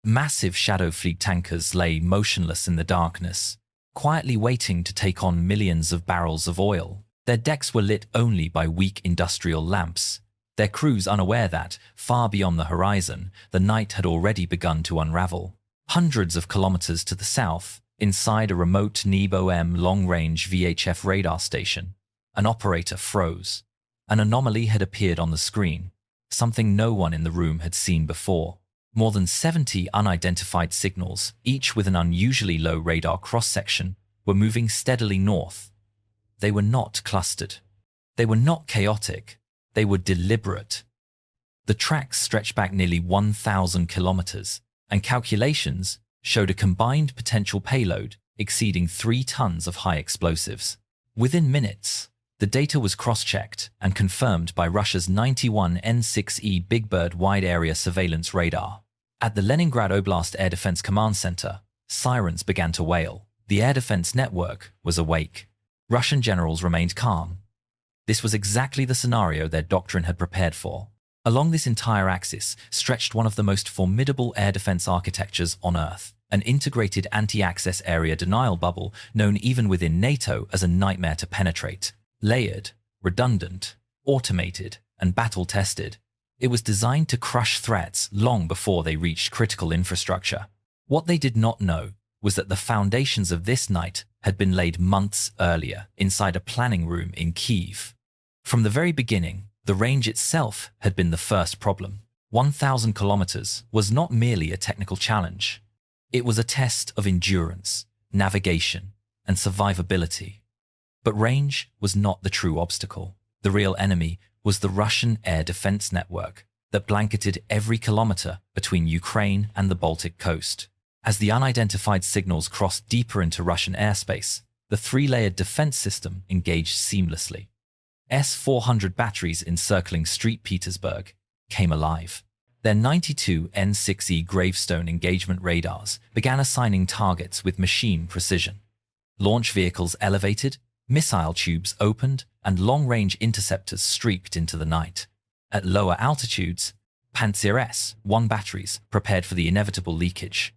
Massive shadow fleet tankers lay motionless in the darkness, quietly waiting to take on millions of barrels of oil. Their decks were lit only by weak industrial lamps, their crews unaware that, far beyond the horizon, the night had already begun to unravel. Hundreds of kilometers to the south, inside a remote NEBOM long-range VHF radar station, an operator froze. An anomaly had appeared on the screen, something no one in the room had seen before. More than 70 unidentified signals, each with an unusually low radar cross-section, were moving steadily north. They were not clustered. They were not chaotic. They were deliberate. The tracks stretched back nearly 1,000 kilometers, and calculations showed a combined potential payload exceeding 3 tons of high explosives. Within minutes, the data was cross-checked and confirmed by Russia's 91 N6E Big Bird wide-area surveillance radar. At the Leningrad Oblast Air Defense Command Center, sirens began to wail. The air defense network was awake. Russian generals remained calm. This was exactly the scenario their doctrine had prepared for. Along this entire axis stretched one of the most formidable air defense architectures on Earth, an integrated anti-access area denial bubble known even within NATO as a nightmare to penetrate. Layered, redundant, automated, and battle-tested, it was designed to crush threats long before they reached critical infrastructure. What they did not know was that the foundations of this night had been laid months earlier inside a planning room in Kyiv. From the very beginning, the range itself had been the first problem. 1,000 kilometers was not merely a technical challenge. It was a test of endurance, navigation, and survivability. But range was not the true obstacle. The real enemy was the Russian air defense network that blanketed every kilometer between Ukraine and the Baltic coast. As the unidentified signals crossed deeper into Russian airspace, the three-layered defense system engaged seamlessly. S-400 batteries encircling St. Petersburg came alive. Their 92 N6E gravestone engagement radars began assigning targets with machine precision. Launch vehicles elevated, missile tubes opened, and long-range interceptors streaked into the night. At lower altitudes, Pantsir S-1 batteries prepared for the inevitable leakage.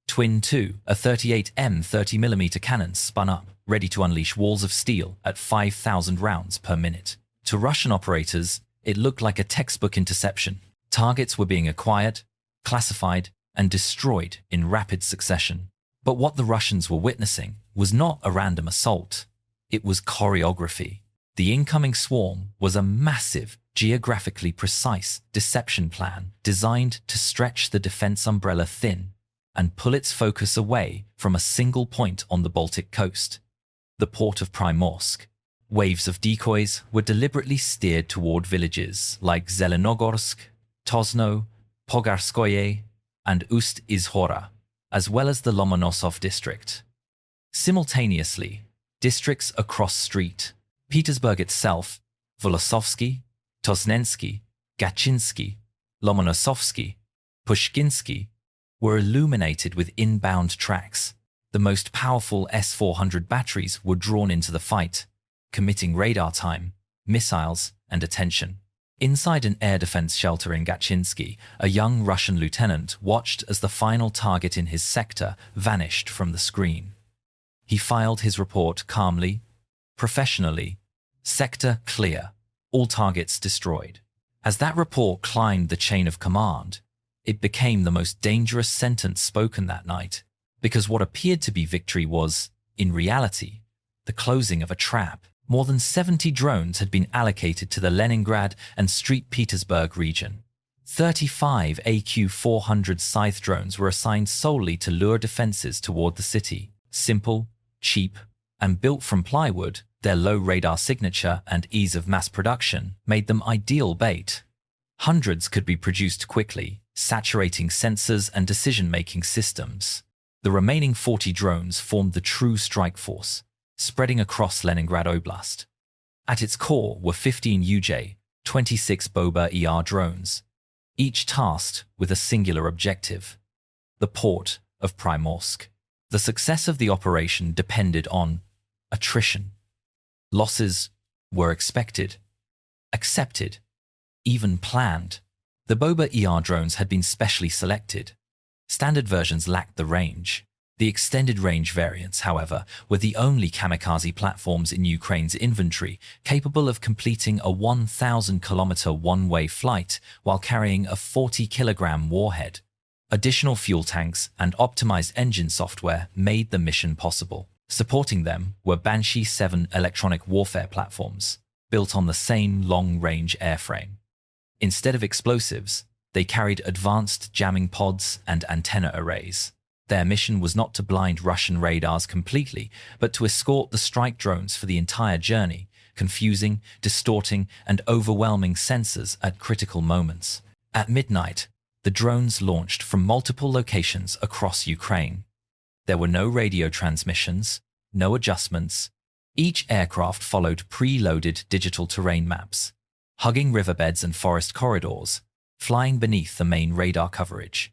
Twin 2, a 38mm 30mm cannon spun up, ready to unleash walls of steel at 5,000 rounds per minute. To Russian operators, it looked like a textbook interception. Targets were being acquired, classified, and destroyed in rapid succession. But what the Russians were witnessing was not a random assault. It was choreography. The incoming swarm was a massive, geographically precise deception plan designed to stretch the defense umbrella thin and pull its focus away from a single point on the Baltic coast, the port of Primorsk. Waves of decoys were deliberately steered toward villages like Zelenogorsk, Tosno, Pogarskoye, and Ust-Izhora, as well as the Lomonosov district. Simultaneously, districts across St. Petersburg itself, Volosovsky, Tosnensky, Gachinsky, Lomonosovsky, Pushkinsky, were illuminated with inbound tracks. The most powerful S-400 batteries were drawn into the fight, committing radar time, missiles, and attention. Inside an air defense shelter in Gachinsky, a young Russian lieutenant watched as the final target in his sector vanished from the screen. He filed his report calmly, professionally, sector clear, all targets destroyed. As that report climbed the chain of command, it became the most dangerous sentence spoken that night, because what appeared to be victory was, in reality, the closing of a trap. More than 70 drones had been allocated to the Leningrad and St. Petersburg region. 35 AQ-400 scythe drones were assigned solely to lure defenses toward the city. Simple, cheap, and built from plywood, their low radar signature and ease of mass production made them ideal bait. Hundreds could be produced quickly, saturating sensors and decision-making systems. The remaining 40 drones formed the true strike force, spreading across Leningrad Oblast. At its core were 15 UJ-26 Boba-ER drones, each tasked with a singular objective: the port of Primorsk. The success of the operation depended on attrition. Losses were expected, accepted, even planned. The Boba-ER drones had been specially selected. Standard versions lacked the range. The extended range variants, however, were the only kamikaze platforms in Ukraine's inventory capable of completing a 1,000-kilometer one-way flight while carrying a 40-kilogram warhead. Additional fuel tanks and optimized engine software made the mission possible. Supporting them were Banshee 7 electronic warfare platforms, built on the same long-range airframe. Instead of explosives, they carried advanced jamming pods and antenna arrays. Their mission was not to blind Russian radars completely, but to escort the strike drones for the entire journey, confusing, distorting, and overwhelming sensors at critical moments. At midnight, the drones launched from multiple locations across Ukraine. There were no radio transmissions, no adjustments. Each aircraft followed pre-loaded digital terrain maps, hugging riverbeds and forest corridors, flying beneath the main radar coverage.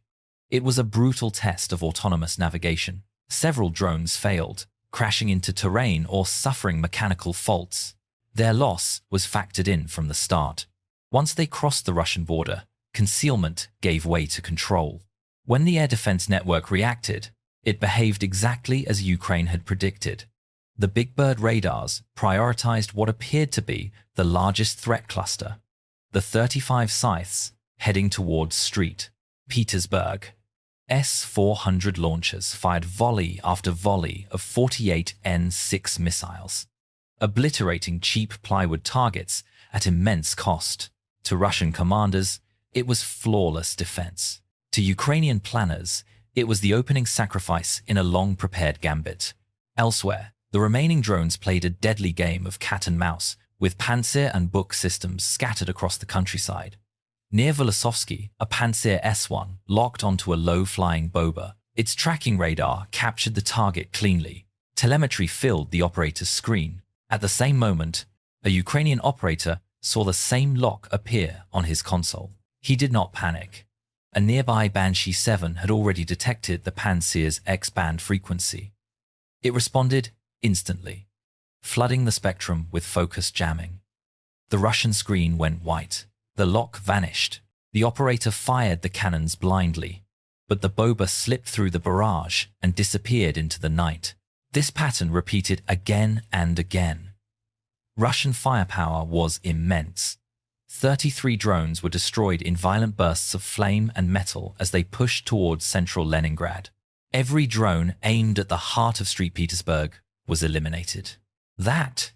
It was a brutal test of autonomous navigation. Several drones failed, crashing into terrain or suffering mechanical faults. Their loss was factored in from the start. Once they crossed the Russian border, concealment gave way to control. When the air defense network reacted, it behaved exactly as Ukraine had predicted. The Big Bird radars prioritized what appeared to be the largest threat cluster, the 35 scythes heading towards St. Petersburg. S-400 launchers fired volley after volley of 48 N-6 missiles, obliterating cheap plywood targets at immense cost. To Russian commanders, it was flawless defense. To Ukrainian planners, it was the opening sacrifice in a long-prepared gambit. Elsewhere, the remaining drones played a deadly game of cat and mouse, with Pantsir and Buk systems scattered across the countryside. Near Volosovsky, a Pantsir S-1 locked onto a low-flying boba. Its tracking radar captured the target cleanly. Telemetry filled the operator's screen. At the same moment, a Ukrainian operator saw the same lock appear on his console. He did not panic. A nearby Banshee 7 had already detected the Pantsir's X-band frequency. It responded instantly, flooding the spectrum with focused jamming. The Russian screen went white. The lock vanished. The operator fired the cannons blindly, but the boba slipped through the barrage and disappeared into the night. This pattern repeated again and again. Russian firepower was immense. 33 drones were destroyed in violent bursts of flame and metal as they pushed towards central Leningrad. Every drone aimed at the heart of St. Petersburg was eliminated. That,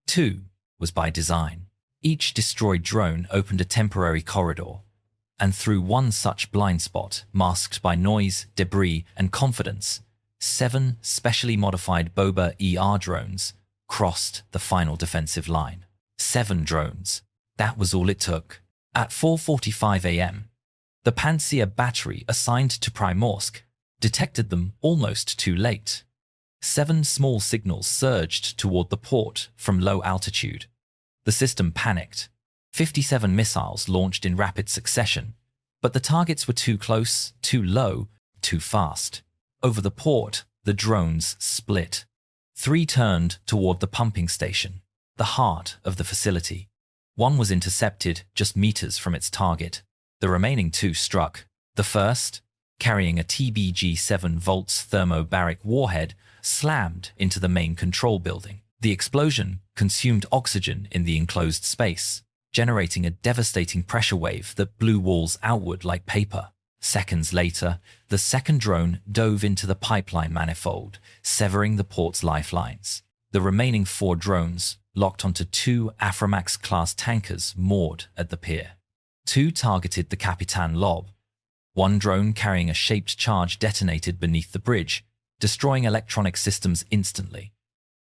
too, was by design. Each destroyed drone opened a temporary corridor, and through one such blind spot, masked by noise, debris, and confidence, 7 specially modified Boba ER drones crossed the final defensive line. 7 drones. That was all it took. At 4:45 a.m., the Pantsir battery assigned to Primorsk detected them almost too late. 7 small signals surged toward the port from low altitude. The system panicked. 57 missiles launched in rapid succession, but the targets were too close, too low, too fast. Over the port, the drones split. 3 turned toward the pumping station, the heart of the facility. 1 was intercepted just meters from its target. The remaining 2 struck. The first, carrying a TBG 7 volts thermobaric warhead, slammed into the main control building. The explosion consumed oxygen in the enclosed space, generating a devastating pressure wave that blew walls outward like paper. Seconds later, the second drone dove into the pipeline manifold, severing the port's lifelines. The remaining 4 drones locked onto 2 Aframax-class tankers moored at the pier. 2 targeted the Kapitan Lob. 1 drone carrying a shaped charge detonated beneath the bridge, destroying electronic systems instantly.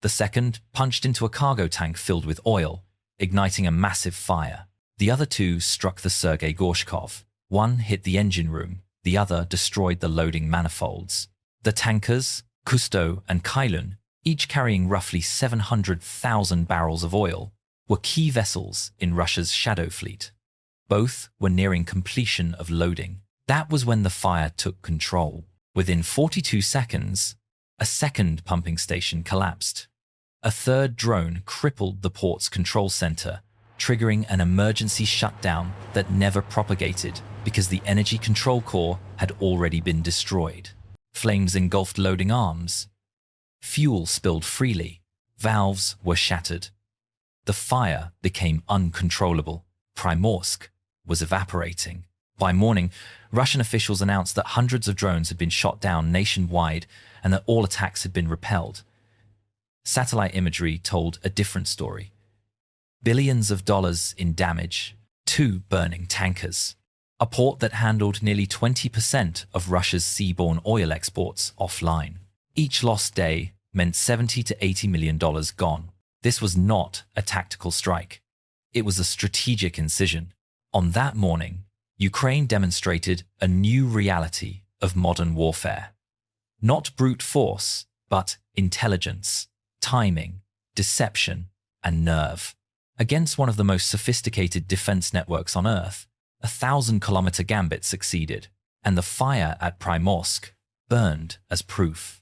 The second punched into a cargo tank filled with oil, igniting a massive fire. The other 2 struck the Sergei Gorshkov. 1 hit the engine room, the other destroyed the loading manifolds. The tankers, Kusto and Kailun, each carrying roughly 700,000 barrels of oil, were key vessels in Russia's Shadow Fleet. Both were nearing completion of loading. That was when the fire took control. Within 42 seconds, a second pumping station collapsed. A third drone crippled the port's control center, triggering an emergency shutdown that never propagated because the energy control core had already been destroyed. Flames engulfed loading arms. Fuel spilled freely. Valves were shattered. The fire became uncontrollable. Primorsk was evaporating. By morning, Russian officials announced that hundreds of drones had been shot down nationwide and that all attacks had been repelled. Satellite imagery told a different story. Billions of dollars in damage, 2 burning tankers, a port that handled nearly 20% of Russia's seaborne oil exports offline. Each lost day meant $70 to $80 million gone. This was not a tactical strike. It was a strategic incision. On that morning, Ukraine demonstrated a new reality of modern warfare. Not brute force, but intelligence, timing, deception, and nerve. Against one of the most sophisticated defense networks on Earth, a 1,000-kilometer gambit succeeded, and the fire at Primorsk burned as proof.